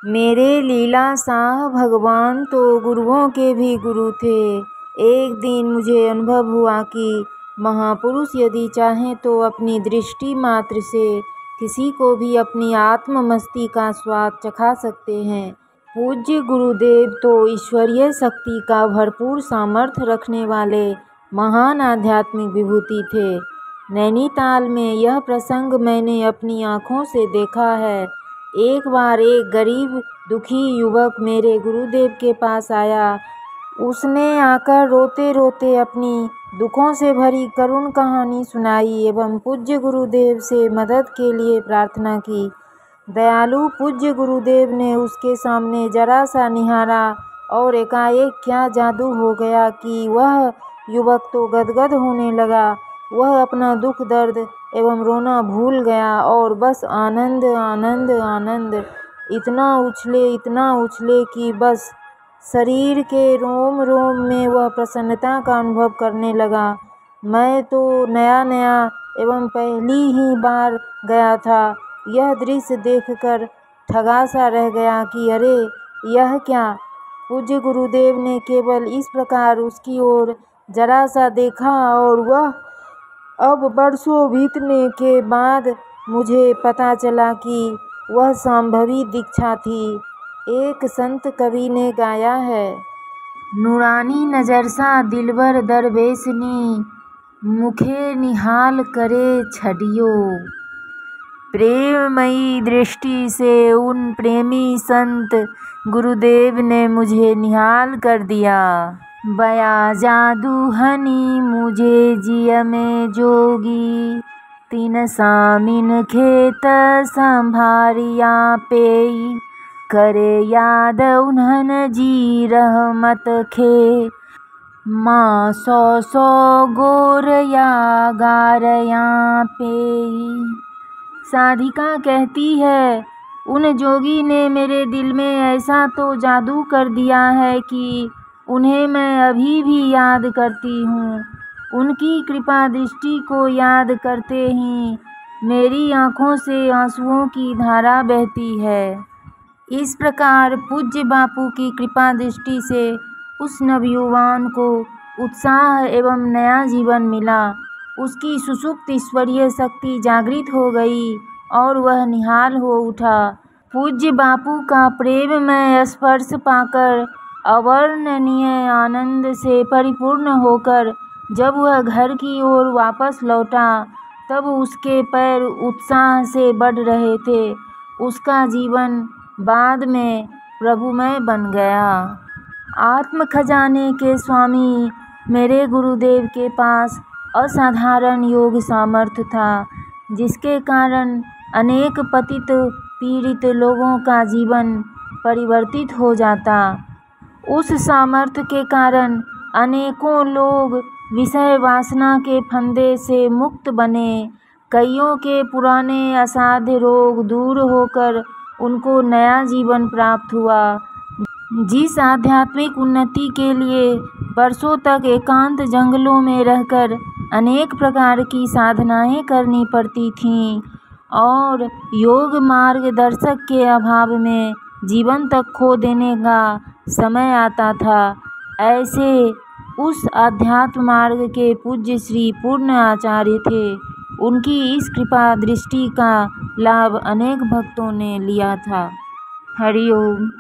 मेरे लीला शाह भगवान तो गुरुओं के भी गुरु थे। एक दिन मुझे अनुभव हुआ कि महापुरुष यदि चाहें तो अपनी दृष्टि मात्र से किसी को भी अपनी आत्म मस्ती का स्वाद चखा सकते हैं। पूज्य गुरुदेव तो ईश्वरीय शक्ति का भरपूर सामर्थ्य रखने वाले महान आध्यात्मिक विभूति थे। नैनीताल में यह प्रसंग मैंने अपनी आँखों से देखा है। एक बार एक गरीब दुखी युवक मेरे गुरुदेव के पास आया। उसने आकर रोते रोते अपनी दुखों से भरी करुण कहानी सुनाई एवं पूज्य गुरुदेव से मदद के लिए प्रार्थना की। दयालु पूज्य गुरुदेव ने उसके सामने जरा सा निहारा और एकाएक क्या जादू हो गया कि वह युवक तो गदगद होने लगा। वह अपना दुख दर्द एवं रोना भूल गया और बस आनंद आनंद आनंद इतना उछले कि बस शरीर के रोम रोम में वह प्रसन्नता का अनुभव करने लगा। मैं तो नया एवं पहली ही बार गया था। यह दृश्य देखकर ठगा सा रह गया कि अरे यह क्या। पूज्य गुरुदेव ने केवल इस प्रकार उसकी ओर जरा सा देखा और वह अब बरसों बीतने के बाद मुझे पता चला कि वह संभवी दीक्षा थी। एक संत कवि ने गाया है, नूरानी नजर सा दिलबर दरवेशनी, मुखे निहाल करे छड़ियो। प्रेममयी दृष्टि से उन प्रेमी संत गुरुदेव ने मुझे निहाल कर दिया। बया जादू हनी मुझे जिय में जोगी, तीन सामिन खेत संभारिया पेई, करे याद उन्हन जी रहमत खे, माँ सौ गोरया गारया पेई। साधिका कहती है, उन जोगी ने मेरे दिल में ऐसा तो जादू कर दिया है कि उन्हें मैं अभी भी याद करती हूँ। उनकी कृपा दृष्टि को याद करते ही मेरी आँखों से आंसुओं की धारा बहती है। इस प्रकार पूज्य बापू की कृपा दृष्टि से उस नवयुवान को उत्साह एवं नया जीवन मिला। उसकी सुषुप्त ईश्वरीय शक्ति जागृत हो गई और वह निहाल हो उठा। पूज्य बापू का प्रेममय स्पर्श पाकर अवर्णनीय आनंद से परिपूर्ण होकर जब वह घर की ओर वापस लौटा तब उसके पैर उत्साह से बढ़ रहे थे। उसका जीवन बाद में प्रभुमय बन गया। आत्म खजाने के स्वामी मेरे गुरुदेव के पास असाधारण योग सामर्थ्य था, जिसके कारण अनेक पतित पीड़ित लोगों का जीवन परिवर्तित हो जाता। उस सामर्थ्य के कारण अनेकों लोग विषय वासना के फंदे से मुक्त बने। कईयों के पुराने असाध्य रोग दूर होकर उनको नया जीवन प्राप्त हुआ। जिस आध्यात्मिक उन्नति के लिए वर्षों तक एकांत जंगलों में रहकर अनेक प्रकार की साधनाएं करनी पड़ती थीं और योग मार्गदर्शक के अभाव में जीवन तक खो देने का समय आता था, ऐसे उस अध्यात्म मार्ग के पूज्य श्री पूर्ण आचार्य थे। उनकी इस कृपा दृष्टि का लाभ अनेक भक्तों ने लिया था। हरि ओम।